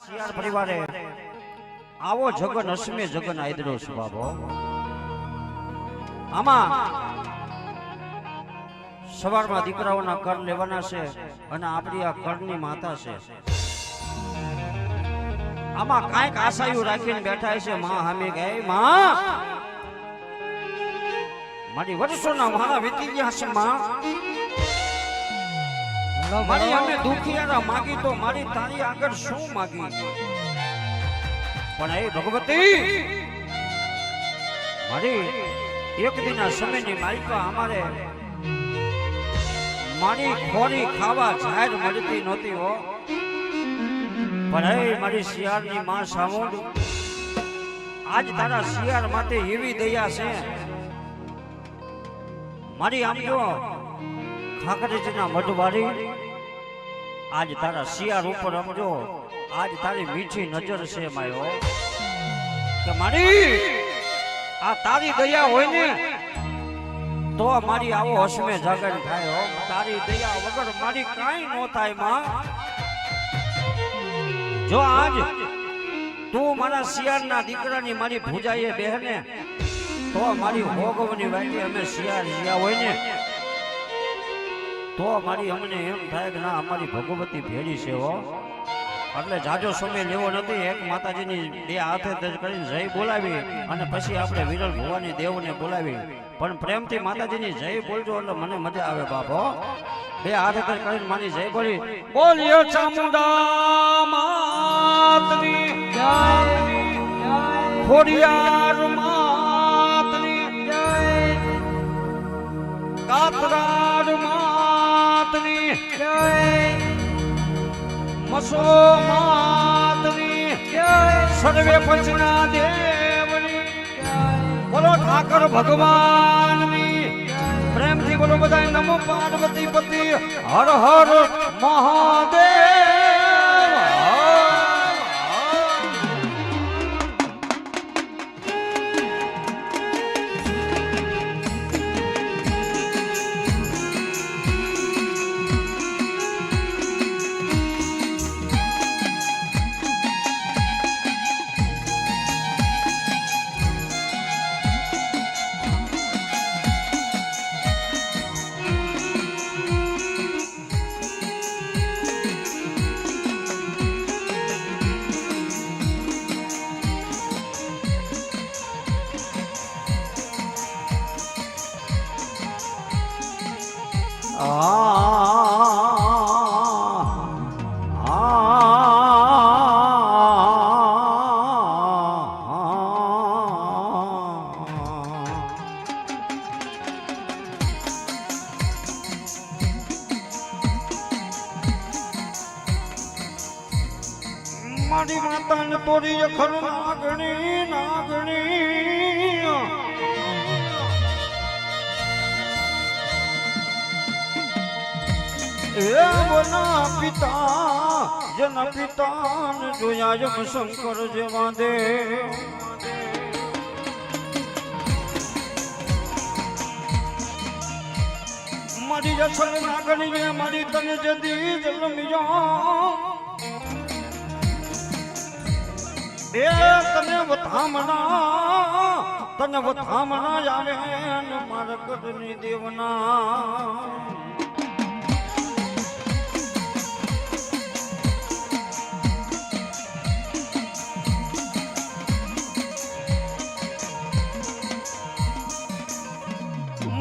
શિયાળ પરિવારે આવો જગન અસમે જગન આદરો સ્વભાવ આમાં સવારમાં દીકરાઓના કર લેવાના છે અને આપણી આ કરની માતા છે. આમાં કાંઈક આશાયું રાખીને બેઠા છે. માં હામે ગઈ માં મારી વર્ષોના મારા વીતી ગયા છે. માં મારી અમે દુખિયારા માગી તો મારી તારી આગળ શું માગી? પણ એ ભગવતી મારી એક દિના સમયની માલિકા અમારે મારી ખોરી ખાવા જાહેર મળતી નહોતી હો. પણ એ મારી શિયાળની માં સામુંડ આજ તારા શિયાળ માટે એવી દયા છે. મારી આમ જો ખાકરેજના મઢવાળી આજ તારા શિયાળ ઉપર સમજો આજ તારી મીઠી નજર છે માયો કે મારી આ તારી દયા હોય ને તો મારી આવો હસમે જાગર થાય હો. તારી દયા વગર મારી કાંઈ ન થાય માં. જો આજ તું મારા શિયાળના દીકરાની મારી ભૂજાએ બહેને તો મારી હોગવની વાટી અમે શિયાળ જ્યાં હોય ને તો મારી અમને એમ થાય કે ના અમારી ભગવતી ભેળી છે હો. એટલે જાજો સમય લેવો નથી. એક માતાજીની બે હાથે તજ કરીને જય બોલાવી અને પછી આપણે વિરલ ભવાની દેવને બોલાવી પણ પ્રેમથી માતાજીની જય બોલજો એટલે મને મજા આવે બાપો. બે હાથે તજ કરીને મારી જય બોલી બોલ્યો ચામુંડા માતની જય ખોડિયાર માતની જય કાતરાર માતની જય મસો માતની જય સર્વે પંચના દેવની જય બોલો ઠાકર ભગવાનની પ્રેમથી બોલો બધા નમો પાર્વતી પતિ હર હર મહાદેવ. મારી માતાને તોરી અખર નાગણી નાગણી એ બોના પિતા જના પિતાને જોયા જમ શંકર જેવા દે મારી અખર નાગણી મારી તને જદી જન્મ્યા એ તને વધામણા આવે ને મારા કદની દેવના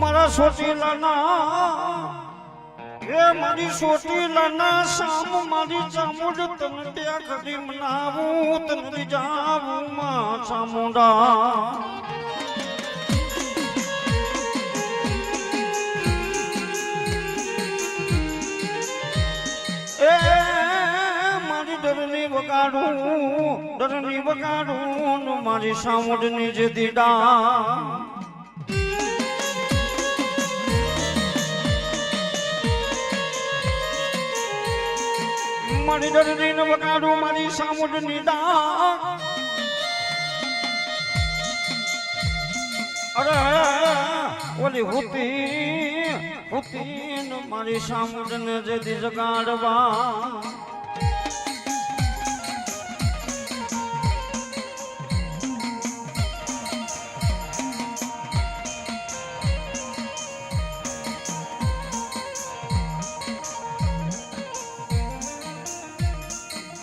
મારા સોટીલાના એ મારી સોટીલાના સામ મારી ચામુંડ તને ત્યાં ખરી મનાવું તને જાવું માં ચામુંડા એ મારી ડરની વગાડું મારી સામુંડની જે દીડા મારી ડરડીને વગાડું મારી સામુંડની ડાક. અરે ઓલી હુતી મારી સામુંડને જેથી જગાડવા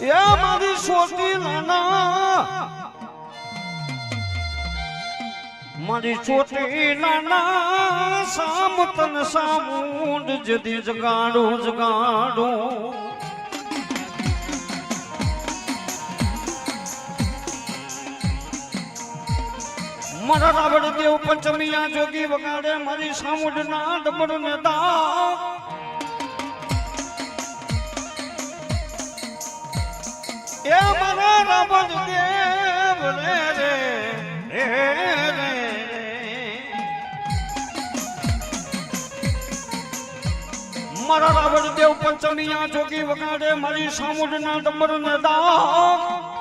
એ મારી સોટી નાના મારી ચોટી નાના સામ તન સામુંડ જદી જગાડું જગાડું મારા રાવણ દેવ પંચમિયા જોગી વગાડે મારી સામુંડ ના ડબડ ને દા એ મારા રાવણ દેવ રે રે રે મારા રાવણ દેવ પંચમિયા જોગી વગાડે મારી સામુંડ ના ડમર ને દા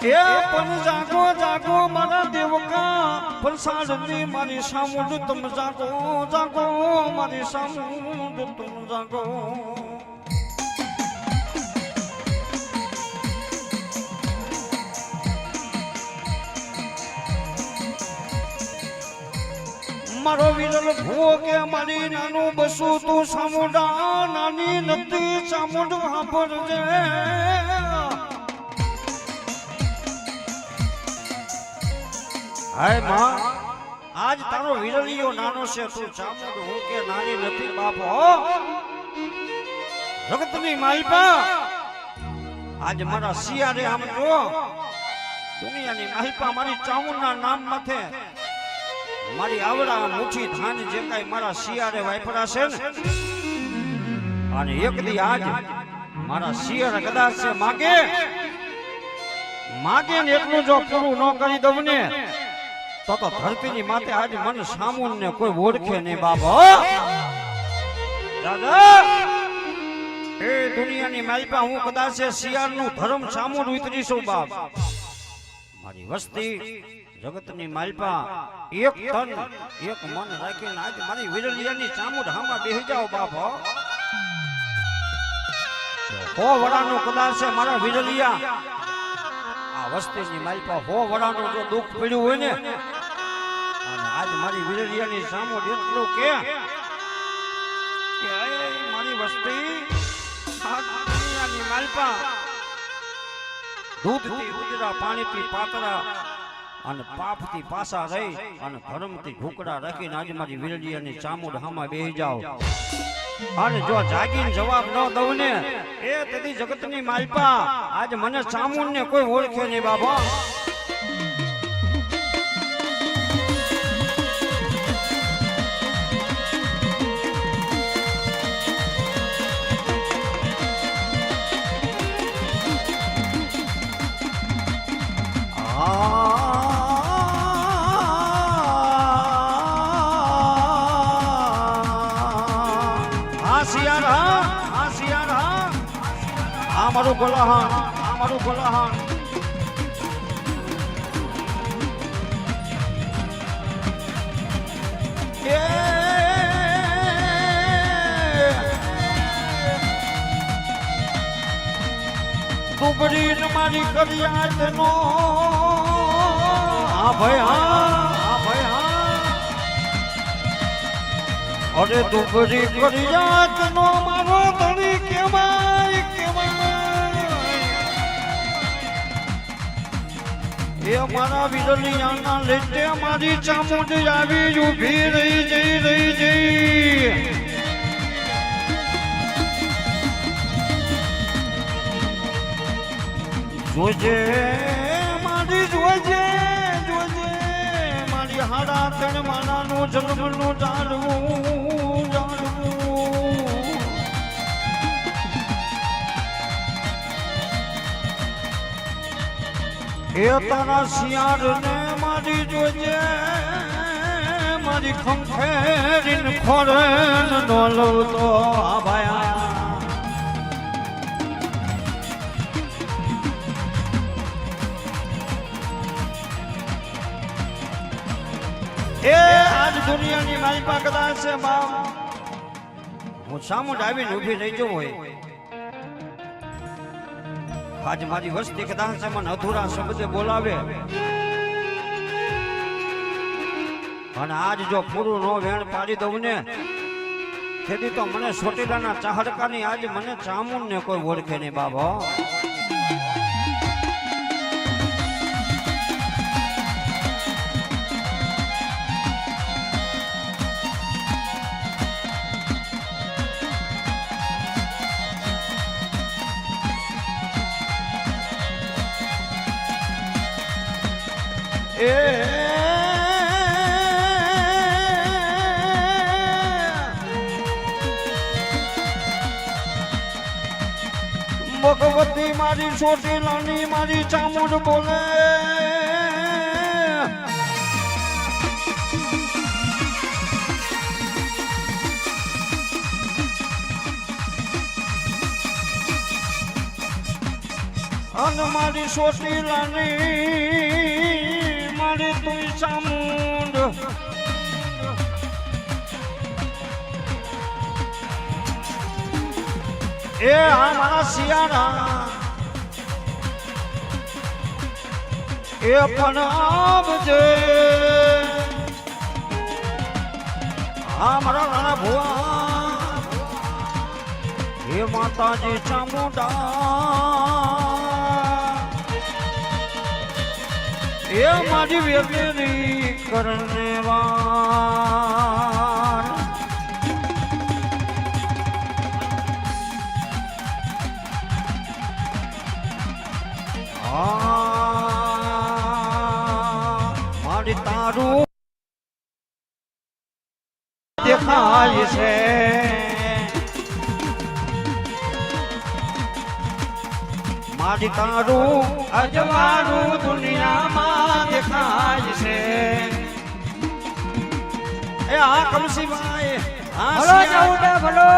એ પણ જાગો જાગો મારા દેવકા પંસાડની મારી સામુંડ તમ જાગો જાગો મારી સામુંડ તમ જાગો મારો વિરલ ભૂવો કે મારી નાનું બસું તું સામુંડા નાની નથી સામુંડ વાપરજે હાય માં આજ તારો વિરલિયો નાનો છે તું સામુંડ હું કે નાની નથી બાપો જગતની માલપા આજ મારા સિયારે આમ જો દુનિયાની માલપા મારી ચામુંડના નામ માથે મારી આવડા મુઠ્ઠી ધાન જે કાઈ મારા શિયારે વાપરા છે ને અને એક દી આજ મારા શિયર કદાચ છે માગે ને એટલું જો પૂરું ન કરી દઉં ને તો ધરતીની માથે આજ મને સામુન ને કોઈ ઓળખે નહીં બાબા દાદા એ દુનિયાની માલપા હું કદાચ શિયાળનું ધર્મ સામુન ઉતરીશું બાપ મારી વસ્તી જગતની માલપા એક તન એક મન રાખીને આજ મારી વિરલિયાની ચામુંડ હામાં બેહી જાઓ બાપ હો વડાનું કદાચ છે મારા વિરલિયા આ વસ્તીની માલપા હો વડાનું જો દુઃખ પડ્યું હોય ને અને આજ મારી વિરલિયાની ચામુંડ એટલું કે મારી વસ્તી આ દુનિયાની માલપા દૂધથી ઉજરા પાણીથી પાતળા અને પાપથી પાસા રહી અને ધર્મથી ઘૂકડા રાખીને આજે મારી વિરલિયાની ચામુંડ હામાં બેહી જાઓ અને જો જાગીને જવાબ ન દઉં ને એ તેથી જગતની માલપા આજે મને ચામુંડ ને કોઈ ઓળખે નહીં બાબા મારું ગોલાહાન દુબરી મારી કરિયાત નો હા ભાઈ હા અરે દુબરી કરિયાત નો મારો ધણી કેવાય એ મારા વિરલિયાના લેટે મારી ચામુંડ આવી ઊભી રહી જઈ જોજે મારી હાડા તણ માનાનું જન્મનું જાણવું એ તારા શિયાળ ને મારી જોજે મારી ખંખેરીન ખોરન ડોલવ તો આભાયા એ આજ દુનિયાની માલપા કદાચ છે બાપ હું સામુંડ આવીને ઊભી રહી જવું હોય આજ મારી વસ્તી કદાચ છે મને અધૂરા શબ્દે બોલાવે અને આજ જો પૂરું નો વેણ પાડી દઉં ને તેથી તો મને ચોટીલાના ચાહડકાની આજ મને ચામુંડ ને કોઈ ઓળખે નહીં બાબા. ભગવતી મારી ચોટીલાની મારી ચામુંડ બોલે. અને મારી ચોટીલાની મારી તું ચામુંડ એ આ મારા શિયાળા એ પણ આવજે. આ મારા નાના ભુવા એ માતાજી ચામુંડા એ મારી વેલી કરને વાર. મારી તારું દેખાય છે. મારી તારું અજવાળું દુનિયામાં દેખાય છે. એ આ કમસીભાઈ ભલો ચામુંડા ભલો.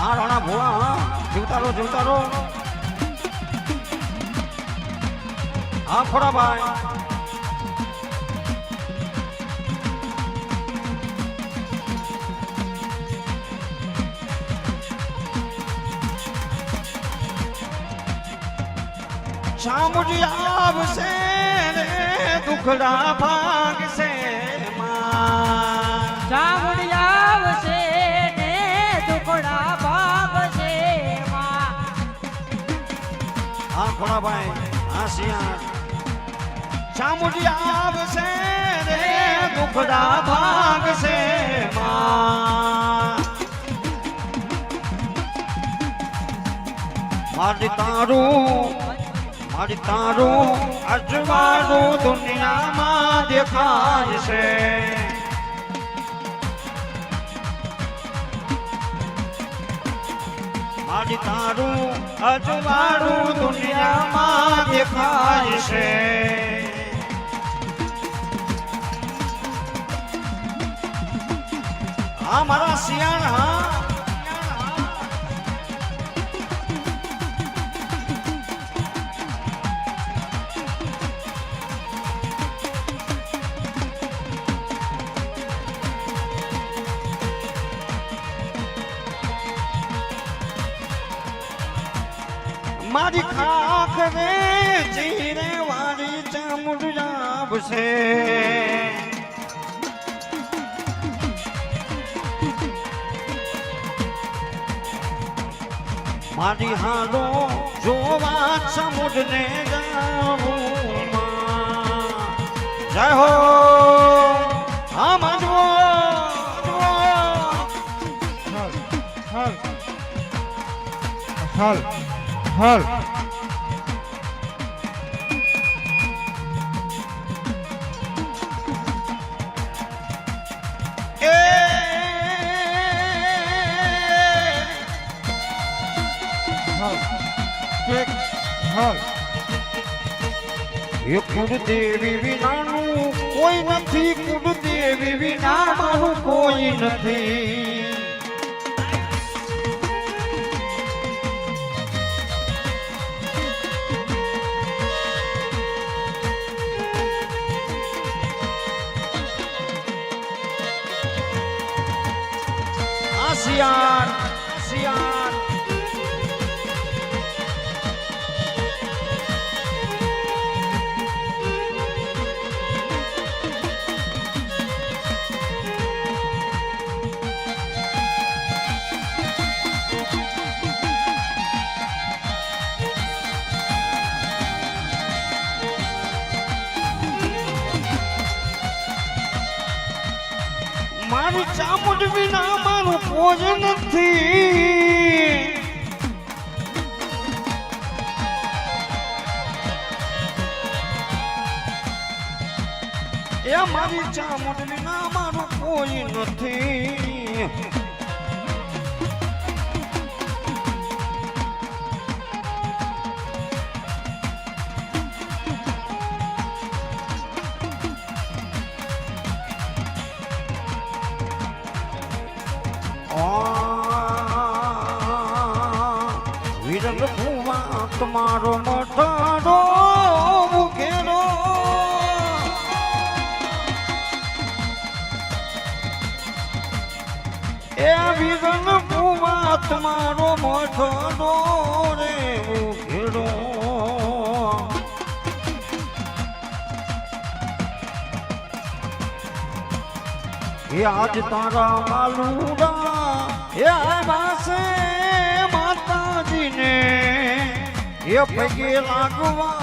આ રાણા ભુવા જીવતા રહો. હા ખોડાભાઈ ચામુંડી આવશે રે દુખડા ભાગશે માં. ચામુંડી આવશે ને દુખડા ભાગશે માં. હા ખોડાભાઈ હા શિયાળ ચામુંડી આવશે રે દુખડા ભાગશે માં. મારી તારું અજવાળું દુનિયામાં દેખાય છે. મારી તારું અજવાળું દુનિયામાં દેખાય છે. હા મારા શિયાળ હા મારી ખાખ રે જીરે વાળી ચામુંડ આવશે. મારી હાલો જોવા ચામુંડ ને જાવું માં. જય હો હા માજો હાલ હાલ એ કુળદેવી વિનાનું કોઈ નથી. કુળદેવી વિનાનું કોઈ નથી. શિયાળ મારી ચામુંડ વિના મારું કોઈ નથી. એ મારી ચામુંડ વિના મારું કોઈ નથી. વિરલ ભુવા તમારો મઠાડો મુખેડો. એ વિરલ ભુવા તમારો મઠાડો રે મુખેડો. એ આજ તારા માલુડા એ વાસે માતાજીને એ પગે લાગવા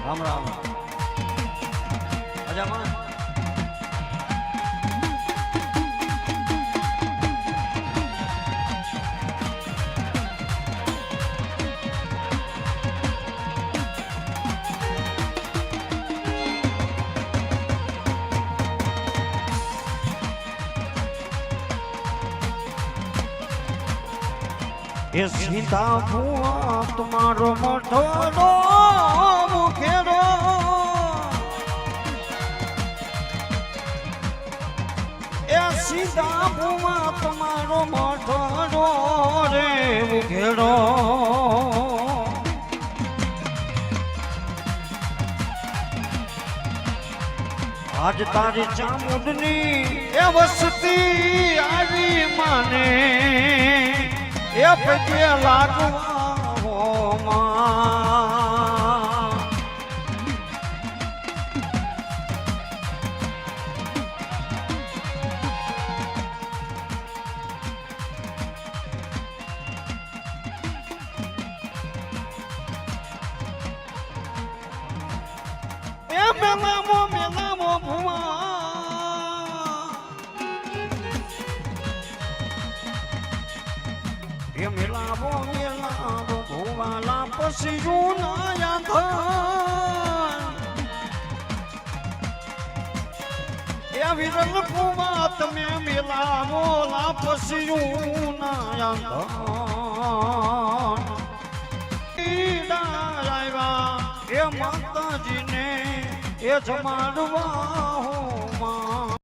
રામ રામ અજામાં એ સીતા ભુવા તમારો મઠડો મુખેડો. એ સીતા ભુવા તમારો મઠડો રે મુખેડો. આજ તારી ચામુંડની એ વસતી આવી માને એ પગે લાગવા હોમાં. એ મેલામો ભુવા એ મેલાવો ભુવાલા પછી નાયા થાન. એ વિરલ ભુવા તમે મેલાવો લા પછી નાયા થાન. આવ્યા એ માતાજીને એ જમાડવા હોમાં.